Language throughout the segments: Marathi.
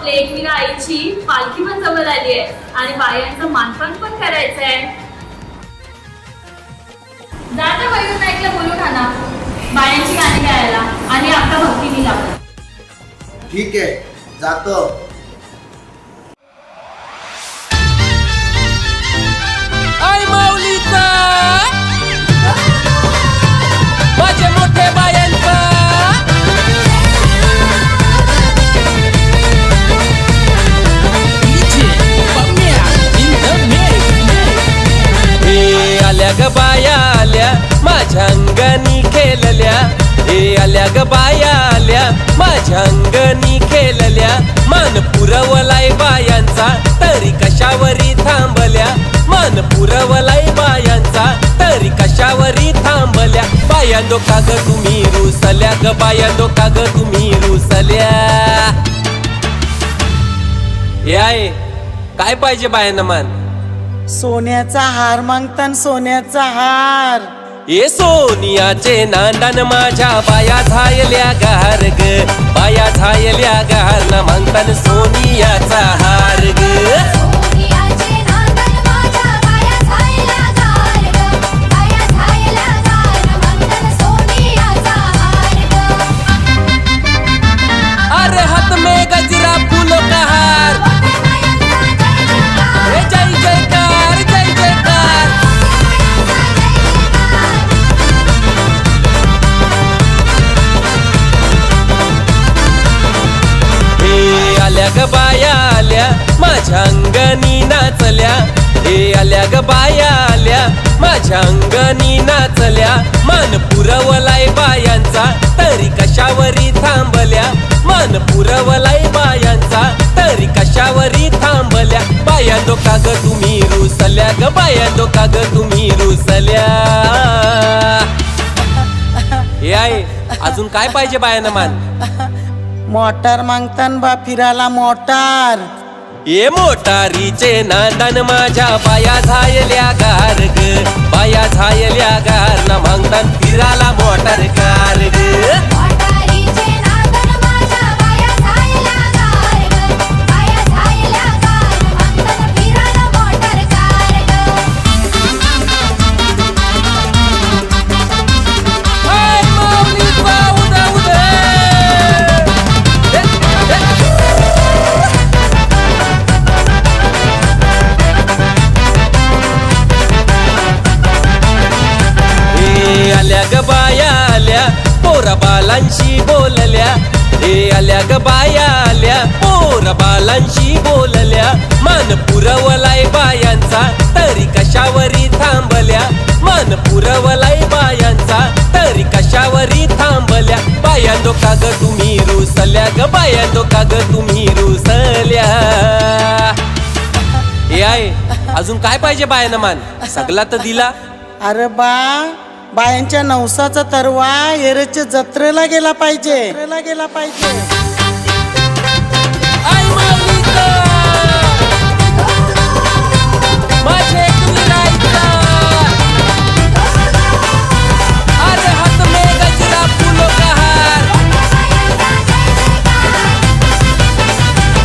लेकवीला आईची पालखी पण जवळ आली आहे आणि बायांचं मानपान पण करायचं आहे. जाता वैरून ऐकलं बोलून आणा बायांची गाणी गायला आणि आपला भक्ती लावा. ठीक आहे, जातो. आई माऊलीचा माझे मोठे बायांचा हे आल्या ग बाया आल्या माझ्या अंगणी खेळल्या. हे आल्या ग बाया आल्या माझ्या अंगणी खेळल्या. मान पुरवलाय बायांचा तरी कशावरी थांबल्या. मान पुरवलाय बायांचा तरी कशावरी थांबल्या. बायांदो का ग तुम्ही रुसल्या ग बायांदो का ग तुम्ही रुसल्या. हे आहे काय पाहिजे बायांना मान. सोन्याचा हार मागतान सोन्याचा हार. ए सोनियाचे नांदन माझ्या बाया झायल्या गार ग. बाया झायल्या गार ना मागतान सोनियाचा हार ग. अरे हाथ में गजरा फूलों का हार. जय जयकार जय जयकार. हे आल्या ग बाया आल्या माझ्या अंगणी नाचल्या. हे आल्या ग बाया आल्या माझ्या अंगणी नाचल्या. मान पुरवलाय बायांचा तरी कशावरी थांबल्या. मान पुरवलाय बायांचा तरी कशावरी थांबल्या. बायांदो का ग तुम्ही रुसल्या ग बायांदो का ग तुम्ही रुसल्या. हे आहे अजून काय पाहिजे बायांना मान. मोटार मागतान बा फिराला मोटार. ए मोटारीचे नांदन माझ्या बाया झायल्या गार ग. बाया झायल्या गार ना मागतान फिराला मोटार कार ग. बाया आल्या पोरा बालांशी बोलल्या. हे आल्या ग बाया आल्या पोरा बालांशी बोलल्या. मान पुरवलाय बायांचा तरी कशावरी थांबल्या. मान पुरवलाय बायांचा तरी कशावरी थांबल्या. बायांदो का ग तुम्ही रुसल्या ग बायांदो का ग तुम्ही रुसल्या. हे आहे अजून काय पाहिजे बायांना मान. सगळा तर दिला. अरे बा बायांच्या नवसाचा तरवा एरेच्या जत्रेला गेला पाहिजे. आई माऊलीचा माझे तुलायचा. अरे हाथ में गजरा फूलों का हार.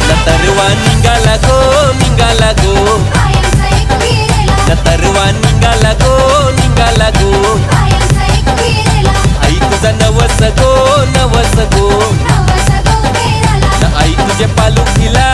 नतरवा निघाला गो निघाला गो. नतरवा निघाला गो निघाला गो. आई तुझा नवस गो नवस गो. आई तुझे पालू खिला